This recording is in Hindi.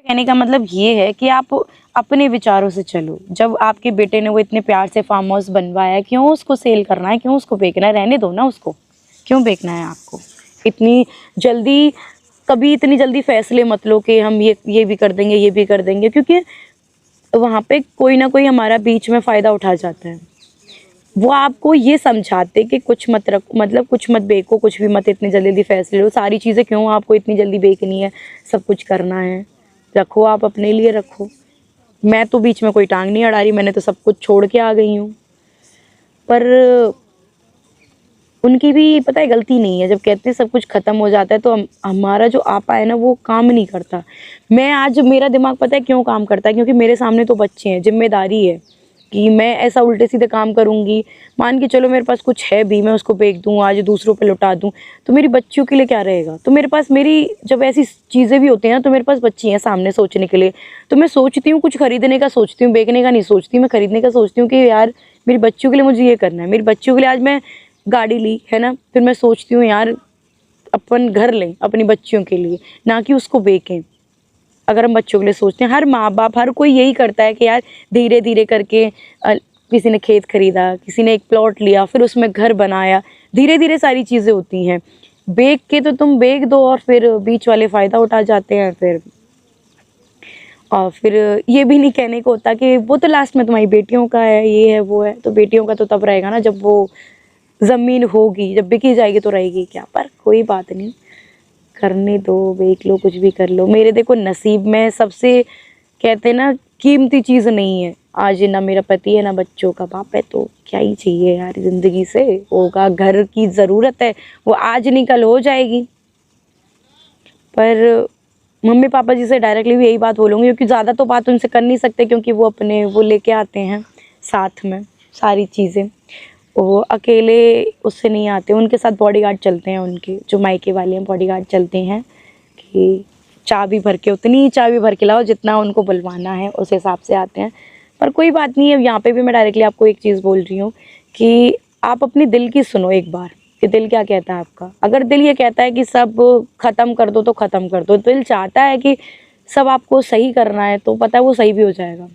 कहने का मतलब ये है कि आप अपने विचारों से चलो। जब आपके बेटे ने वो इतने प्यार से फार्म हाउस बनवाया, क्यों उसको सेल करना है, क्यों उसको बेचना है? रहने दो ना उसको, क्यों बेचना है आपको? इतनी जल्दी, कभी इतनी जल्दी फैसले मत लो कि हम ये भी कर देंगे, ये भी कर देंगे, क्योंकि वहाँ पे कोई ना कोई हमारा बीच में फ़ायदा उठा जाता है। वो आपको ये समझाते कि कुछ मत रखो, मतलब कुछ मत बेचो, कुछ भी मत इतनी जल्दी फैसले लो, सारी चीज़ें क्यों आपको इतनी जल्दी बेचनी है, सब कुछ करना है, रखो आप अपने लिए रखो। मैं तो बीच में कोई टांग नहीं अड़ा रही, मैंने तो सब कुछ छोड़ के आ गई हूँ। पर उनकी भी पता है गलती नहीं है। जब कहते हैं सब कुछ ख़त्म हो जाता है तो हमारा जो आपा है ना वो काम नहीं करता। मैं आज मेरा दिमाग पता है क्यों काम करता है, क्योंकि मेरे सामने तो बच्चे हैं, जिम्मेदारी है कि मैं ऐसा उल्टे सीधे काम करूँगी, मान के चलो मेरे पास कुछ है भी, मैं उसको बेच दूँ, आज दूसरों पे लौटा दूँ, तो मेरी बच्चियों के लिए क्या रहेगा? तो मेरे पास मेरी जब ऐसी चीज़ें भी होती हैं ना, तो मेरे पास बच्ची हैं सामने सोचने के लिए। तो मैं सोचती हूँ, कुछ खरीदने का सोचती हूँ, बेचने का नहीं सोचती, मैं खरीदने का सोचती हूँ कि यार मेरी बच्चियों के लिए मुझे ये करना है। मेरी बच्चियों के लिए आज मैं गाड़ी ली है ना, फिर मैं सोचती हूँ यार अपन घर लें अपनी बच्चियों के लिए, ना कि उसको बेचें। अगर हम बच्चों के लिए सोचते हैं, हर माँ बाप हर कोई यही करता है कि यार धीरे धीरे करके किसी ने खेत खरीदा, किसी ने एक प्लॉट लिया, फिर उसमें घर बनाया, धीरे धीरे सारी चीज़ें होती हैं। बेच के तो तुम बेच दो और फिर बीच वाले फ़ायदा उठा जाते हैं फिर। और फिर ये भी नहीं कहने को होता कि वो तो लास्ट में तुम्हारी बेटियों का है, ये है वो है। तो बेटियों का तो तब रहेगा ना जब वो ज़मीन होगी, जब बिकी जाएगी तो रहेगी क्या। पर कोई बात नहीं, करने दो, बेच लो, कुछ भी कर लो। मेरे देखो नसीब में सबसे कहते हैं ना कीमती चीज़ नहीं है आज, ना मेरा पति है ना बच्चों का बाप है, तो क्या ही चाहिए यार ज़िंदगी से। होगा, घर की ज़रूरत है, वो आज नहीं कल हो जाएगी। पर मम्मी पापा जी से डायरेक्टली भी यही बात बोलूँगी, क्योंकि ज़्यादा तो बात उनसे कर नहीं सकते, क्योंकि वो अपने वो लेके आते हैं साथ में सारी चीज़ें। वो अकेले उससे नहीं आते, उनके साथ बॉडीगार्ड चलते हैं, उनके जो मायके वाले हैं बॉडीगार्ड चलते हैं कि चाबी भर के, उतनी ही चाबी भर के लाओ जितना उनको बुलवाना है, उस हिसाब से आते हैं। पर कोई बात नहीं है, यहाँ पे भी मैं डायरेक्टली आपको एक चीज़ बोल रही हूँ कि आप अपनी दिल की सुनो एक बार, कि दिल क्या कहता है आपका। अगर दिल ये कहता है कि सब ख़त्म कर दो तो ख़त्म कर दो, दिल चाहता है कि सब आपको सही करना है, तो पता है वो सही भी हो जाएगा।